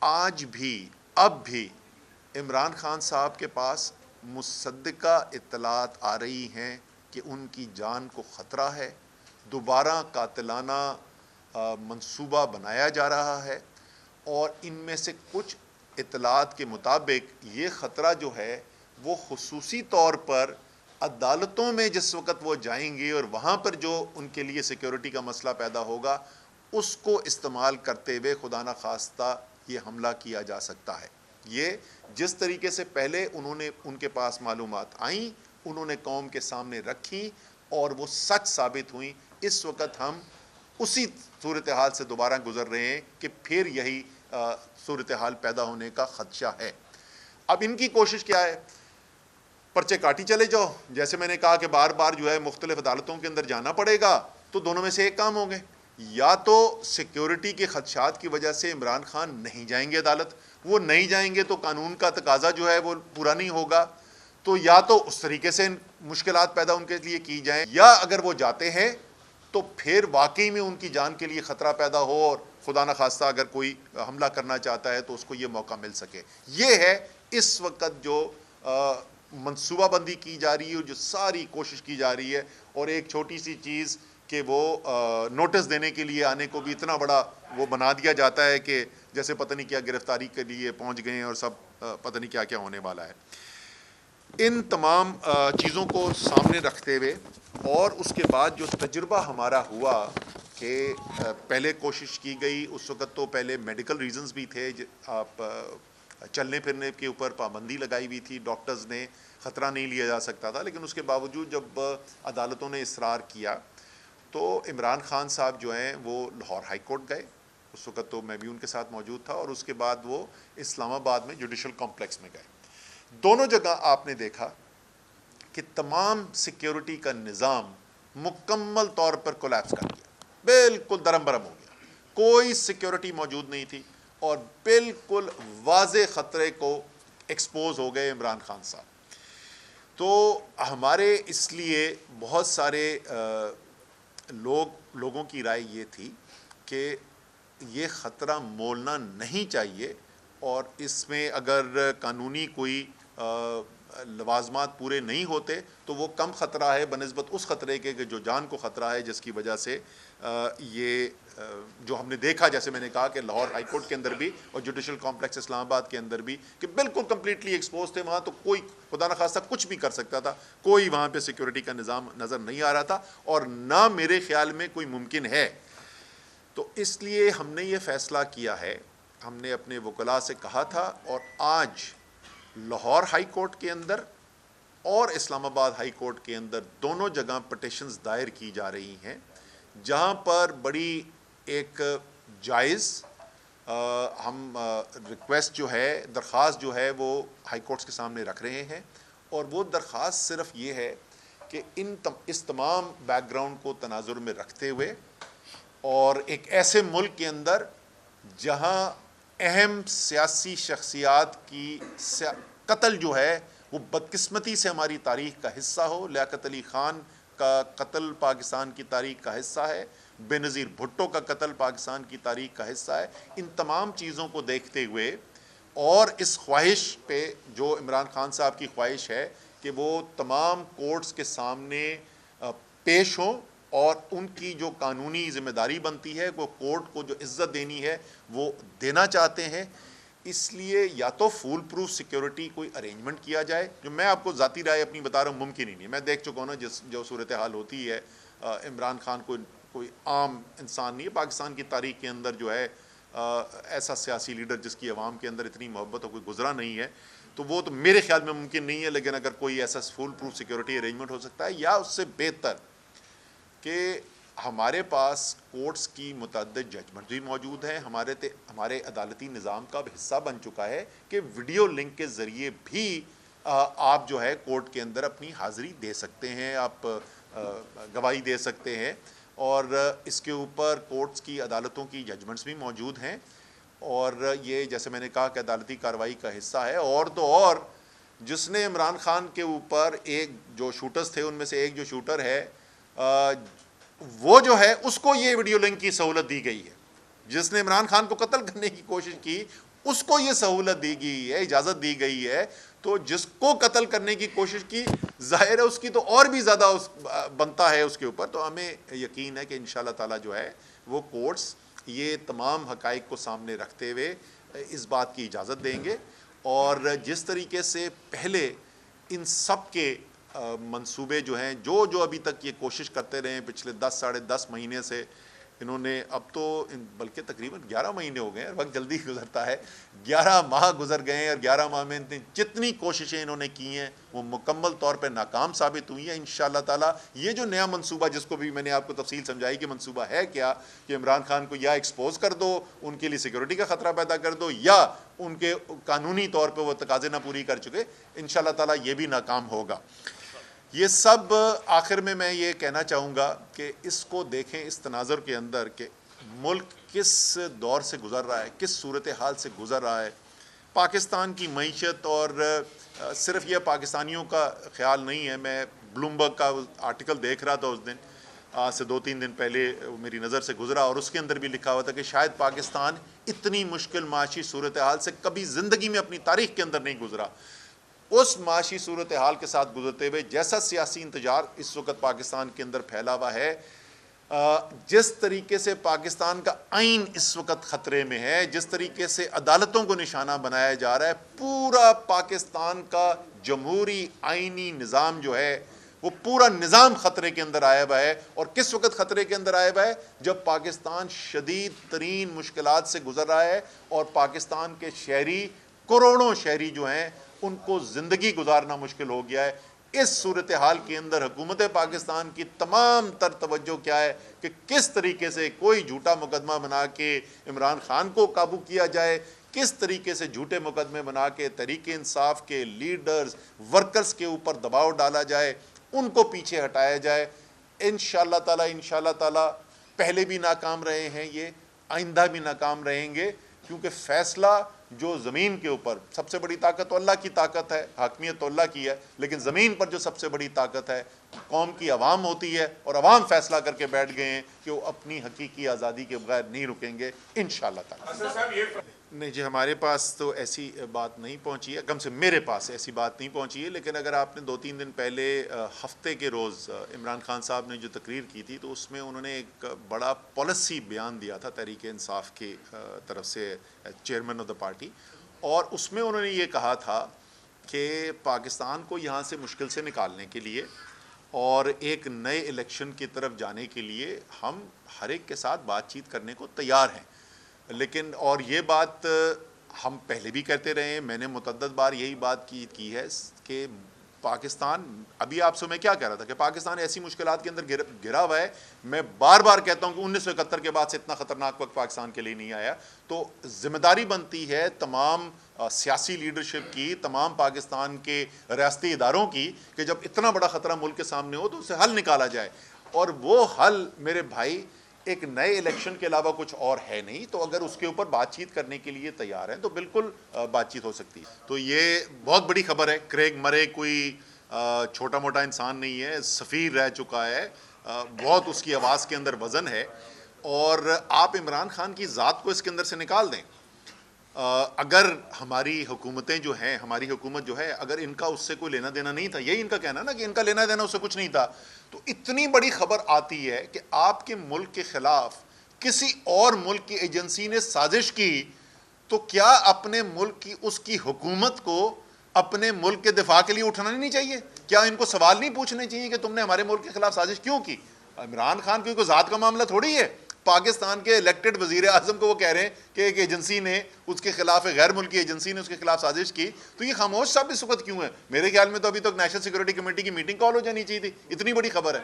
آج بھی اب بھی عمران خان صاحب کے پاس مصدقہ اطلاعات آ رہی ہیں کہ ان کی جان کو خطرہ ہے، دوبارہ قاتلانہ منصوبہ بنایا جا رہا ہے، اور ان میں سے کچھ اطلاعات کے مطابق یہ خطرہ جو ہے وہ خصوصی طور پر عدالتوں میں جس وقت وہ جائیں گے اور وہاں پر جو ان کے لیے سیکیورٹی کا مسئلہ پیدا ہوگا اس کو استعمال کرتے ہوئے خدا نہ خواستہ یہ حملہ کیا جا سکتا ہے۔ یہ جس طریقے سے پہلے ان کے پاس معلومات آئیں، انہوں نے قوم کے سامنے رکھی اور وہ سچ ثابت ہوئیں، اس وقت ہم اسی صورتحال سے دوبارہ گزر رہے ہیں کہ پھر یہی صورتحال پیدا ہونے کا خدشہ ہے۔ اب ان کی کوشش کیا ہے؟ پرچے کاٹی چلے جاؤ، جیسے میں نے کہا کہ بار بار جو ہے مختلف عدالتوں کے اندر جانا پڑے گا، تو دونوں میں سے ایک کام ہوں گے، یا تو سیکیورٹی کے خدشات کی وجہ سے عمران خان نہیں جائیں گے عدالت، وہ نہیں جائیں گے تو قانون کا تقاضا جو ہے وہ پورا نہیں ہوگا، تو یا تو اس طریقے سے مشکلات پیدا ان کے لیے کی جائیں، یا اگر وہ جاتے ہیں تو پھر واقعی میں ان کی جان کے لیے خطرہ پیدا ہو اور خدا نہ خواستہ اگر کوئی حملہ کرنا چاہتا ہے تو اس کو یہ موقع مل سکے۔ یہ ہے اس وقت جو منصوبہ بندی کی جا رہی ہے، جو ساری کوشش کی جا رہی ہے، اور ایک چھوٹی سی چیز کہ وہ نوٹس دینے کے لیے آنے کو بھی اتنا بڑا وہ بنا دیا جاتا ہے کہ جیسے پتہ نہیں کیا گرفتاری کے لیے پہنچ گئے ہیں اور سب پتہ نہیں کیا کیا ہونے والا ہے۔ ان تمام چیزوں کو سامنے رکھتے ہوئے اور اس کے بعد جو تجربہ ہمارا ہوا کہ پہلے کوشش کی گئی، اس وقت تو پہلے میڈیکل ریزنز بھی تھے، آپ چلنے پھرنے کے اوپر پابندی لگائی ہوئی تھی، ڈاکٹرز نے خطرہ نہیں لیا جا سکتا تھا، لیکن اس کے باوجود جب عدالتوں نے اصرار کیا تو عمران خان صاحب جو ہیں وہ لاہور ہائی کورٹ گئے، اس وقت تو میں بھی ان کے ساتھ موجود تھا، اور اس کے بعد وہ اسلام آباد میں جوڈیشل کمپلیکس میں گئے۔ دونوں جگہ آپ نے دیکھا کہ تمام سیکیورٹی کا نظام مکمل طور پر کولیپس کر گیا، بالکل درم برم ہو گیا، کوئی سیکیورٹی موجود نہیں تھی، اور بالکل واضح خطرے کو ایکسپوز ہو گئے عمران خان صاحب۔ تو ہمارے اس لیے بہت سارے لوگوں کی رائے یہ تھی کہ یہ خطرہ مولنا نہیں چاہیے، اور اس میں اگر قانونی کوئی لوازمات پورے نہیں ہوتے تو وہ کم خطرہ ہے بنسبت اس خطرے کے کہ جو جان کو خطرہ ہے، جس کی وجہ سے یہ جو ہم نے دیکھا، جیسے میں نے کہا کہ لاہور ہائی کورٹ کے اندر بھی اور جوڈیشل کمپلیکس اسلام آباد کے اندر بھی کہ بالکل کمپلیٹلی ایکسپوز تھے، وہاں تو کوئی خدا نہ خواستہ کچھ بھی کر سکتا تھا، کوئی وہاں پہ سیکیورٹی کا نظام نظر نہیں آ رہا تھا، اور نہ میرے خیال میں کوئی ممکن ہے۔ تو اس لیے ہم نے یہ فیصلہ کیا ہے، ہم نے اپنے وکلاء سے کہا تھا، اور آج لاہور ہائی کورٹ کے اندر اور اسلام آباد ہائی کورٹ کے اندر دونوں جگہ پٹیشنز دائر کی جا رہی ہیں، جہاں پر بڑی ایک جائز ہم ریکویسٹ جو ہے، درخواست جو ہے وہ ہائی کورٹس کے سامنے رکھ رہے ہیں، اور وہ درخواست صرف یہ ہے کہ اس تمام بیک گراؤنڈ کو تناظر میں رکھتے ہوئے اور ایک ایسے ملک کے اندر جہاں اہم سیاسی شخصیات کی قتل جو ہے وہ بدقسمتی سے ہماری تاریخ کا حصہ ہو، لیاقت علی خان کا قتل پاکستان کی تاریخ کا حصہ ہے، بے نظیر بھٹو کا قتل پاکستان کی تاریخ کا حصہ ہے، ان تمام چیزوں کو دیکھتے ہوئے اور اس خواہش پہ جو عمران خان صاحب کی خواہش ہے کہ وہ تمام کورٹس کے سامنے پیش ہوں اور ان کی جو قانونی ذمہ داری بنتی ہے وہ کورٹ کو جو عزت دینی ہے وہ دینا چاہتے ہیں، اس لیے یا تو فول پروف سیکیورٹی کوئی ارینجمنٹ کیا جائے، جو میں آپ کو ذاتی رائے اپنی بتا رہا ہوں ممکن ہی نہیں، میں دیکھ چکا ہوں نا جو صورتحال ہوتی ہے، عمران خان کوئی عام انسان نہیں ہے، پاکستان کی تاریخ کے اندر جو ہے ایسا سیاسی لیڈر جس کی عوام کے اندر اتنی محبت ہو کوئی گزرا نہیں ہے، تو وہ تو میرے خیال میں ممکن نہیں ہے، لیکن اگر کوئی ایسا فول پروف سیکیورٹی ارینجمنٹ ہو سکتا ہے، یا اس سے بہتر کہ ہمارے پاس کورٹس کی متعدد ججمنٹ بھی موجود ہیں، ہمارے عدالتی نظام کا حصہ بن چکا ہے کہ ویڈیو لنک کے ذریعے بھی آپ جو ہے کورٹ کے اندر اپنی حاضری دے سکتے ہیں، آپ گواہی دے سکتے ہیں، اور اس کے اوپر کورٹس کی عدالتوں کی ججمنٹس بھی موجود ہیں، اور یہ جیسے میں نے کہا کہ عدالتی کارروائی کا حصہ ہے، اور تو اور جس نے عمران خان کے اوپر ایک جو شوٹرز تھے ان میں سے ایک جو شوٹر ہے وہ جو ہے اس کو یہ ویڈیو لنک کی سہولت دی گئی ہے، جس نے عمران خان کو قتل کرنے کی کوشش کی اس کو یہ سہولت دی گئی ہے, اجازت دی گئی ہے, تو جس کو قتل کرنے کی کوشش کی ظاہر ہے اس کی تو اور بھی زیادہ بنتا ہے اس کے اوپر. تو ہمیں یقین ہے کہ انشاءاللہ تعالی جو ہے وہ کورٹس یہ تمام حقائق کو سامنے رکھتے ہوئے اس بات کی اجازت دیں گے, اور جس طریقے سے پہلے ان سب کے منصوبے جو ہیں جو ابھی تک یہ کوشش کرتے رہے ہیں پچھلے 10 ساڑھے 10 مہینے سے, انہوں نے اب تو بلکہ تقریباً 11 مہینے ہو گئے ہیں, وقت جلدی گزرتا ہے, 11 ماہ گزر گئے ہیں, اور 11 ماہ میں جتنی کوششیں انہوں نے کی ہیں وہ مکمل طور پہ ناکام ثابت ہوئی ہیں. انشاءاللہ تعالی یہ جو نیا منصوبہ, جس کو بھی میں نے آپ کو تفصیل سمجھائی کہ منصوبہ ہے کیا, کہ عمران خان کو یا ایکسپوز کر دو, ان کے لیے سیکورٹی کا خطرہ پیدا کر دو, یا ان کے قانونی طور پہ وہ تقاضے نہ پوری کر چکے, انشاءاللہ تعالی یہ بھی ناکام ہوگا. یہ سب آخر میں یہ کہنا چاہوں گا کہ اس کو دیکھیں اس تناظر کے اندر کہ ملک کس دور سے گزر رہا ہے, کس صورتحال سے گزر رہا ہے. پاکستان کی معیشت, اور صرف یہ پاکستانیوں کا خیال نہیں ہے, میں بلومبرگ کا آرٹیکل دیکھ رہا تھا اس دن, آج سے 2-3 دن پہلے میری نظر سے گزرا, اور اس کے اندر بھی لکھا ہوا تھا کہ شاید پاکستان اتنی مشکل معاشی صورتحال سے کبھی زندگی میں اپنی تاریخ کے اندر نہیں گزرا. اس معاشی صورتحال کے ساتھ گزرتے ہوئے جیسا سیاسی انتشار اس وقت پاکستان کے اندر پھیلا ہوا ہے, جس طریقے سے پاکستان کا آئین اس وقت خطرے میں ہے, جس طریقے سے عدالتوں کو نشانہ بنایا جا رہا ہے, پورا پاکستان کا جمہوری آئینی نظام جو ہے وہ پورا نظام خطرے کے اندر آیا ہوا ہے. اور کس وقت خطرے کے اندر آیا ہوا ہے؟ جب پاکستان شدید ترین مشکلات سے گزر رہا ہے, اور پاکستان کے شہری, کروڑوں شہری جو ہیں, ان کو زندگی گزارنا مشکل ہو گیا ہے. اس صورتحال کے اندر حکومت پاکستان کی تمام تر توجہ کیا ہے کہ کس طریقے سے کوئی جھوٹا مقدمہ بنا کے عمران خان کو قابو کیا جائے, کس طریقے سے جھوٹے مقدمے بنا کے تحریک انصاف کے لیڈرز, ورکرز کے اوپر دباؤ ڈالا جائے, ان کو پیچھے ہٹایا جائے. انشاءاللہ تعالی پہلے بھی ناکام رہے ہیں, یہ آئندہ بھی ناکام رہیں گے, کیونکہ فیصلہ جو زمین کے اوپر, سب سے بڑی طاقت تو اللہ کی طاقت ہے, حاکمیت تو اللہ کی ہے, لیکن زمین پر جو سب سے بڑی طاقت ہے قوم کی عوام ہوتی ہے, اور عوام فیصلہ کر کے بیٹھ گئے ہیں کہ وہ اپنی حقیقی آزادی کے بغیر نہیں رکیں گے انشاءاللہ تعالی. نہیں جی, ہمارے پاس تو ایسی بات نہیں پہنچی ہے, کم سے میرے پاس ایسی بات نہیں پہنچی ہے. لیکن اگر آپ نے 2-3 دن پہلے ہفتے کے روز عمران خان صاحب نے جو تقریر کی تھی, تو اس میں انہوں نے ایک بڑا پالیسی بیان دیا تھا تحریک انصاف کی طرف سے, چیئرمین آف دا پارٹی, اور اس میں انہوں نے یہ کہا تھا کہ پاکستان کو یہاں سے مشکل سے نکالنے کے لیے اور ایک نئے الیکشن کی طرف جانے کے لیے ہم ہر ایک کے ساتھ بات چیت کرنے کو تیار ہیں. لیکن اور یہ بات ہم پہلے بھی کرتے رہے ہیں, میں نے متعدد بار یہی بات کی ہے کہ پاکستان, ابھی آپ سے میں کیا کہہ رہا تھا کہ پاکستان ایسی مشکلات کے اندر گرا ہوا ہے. میں بار بار کہتا ہوں کہ 1971 کے بعد سے اتنا خطرناک وقت پاکستان کے لیے نہیں آیا. تو ذمہ داری بنتی ہے تمام سیاسی لیڈرشپ کی, تمام پاکستان کے ریاستی اداروں کی, کہ جب اتنا بڑا خطرہ ملک کے سامنے ہو تو اسے حل نکالا جائے. اور وہ حل میرے بھائی ایک نئے الیکشن کے علاوہ کچھ اور ہے نہیں. تو اگر اس کے اوپر بات چیت کرنے کے لیے تیار ہیں تو بالکل بات چیت ہو سکتی ہے. تو یہ بہت بڑی خبر ہے. کریگ مرے کوئی چھوٹا موٹا انسان نہیں ہے, سفیر رہ چکا ہے, بہت اس کی آواز کے اندر وزن ہے. اور آپ عمران خان کی ذات کو اس کے اندر سے نکال دیں, اگر ہماری حکومتیں جو ہیں, ہماری حکومت جو ہے, اگر ان کا اس سے کوئی لینا دینا نہیں تھا, یہی ان کا کہنا نا کہ ان کا لینا دینا اس سے کچھ نہیں تھا, تو اتنی بڑی خبر آتی ہے کہ آپ کے ملک کے خلاف کسی اور ملک کی ایجنسی نے سازش کی, تو کیا اپنے ملک کی اس کی حکومت کو اپنے ملک کے دفاع کے لیے اٹھنا نہیں چاہیے؟ کیا ان کو سوال نہیں پوچھنے چاہیے کہ تم نے ہمارے ملک کے خلاف سازش کیوں کی؟ عمران خان کی کوئی ذات کا معاملہ تھوڑی ہے. پاکستان کے الیکٹڈ وزیر اعظم کو وہ کہہ رہے ہیں کہ ایک ایجنسی نے اس کے خلاف, غیر ملکی ایجنسی نے اس کے خلاف سازش کی, تو یہ خاموش صاحب اس وقت کیوں ہے؟ میرے خیال میں تو ابھی تک نیشنل سیکورٹی کمیٹی کی میٹنگ کال ہو جانی چاہیے تھی, اتنی بڑی خبر ہے.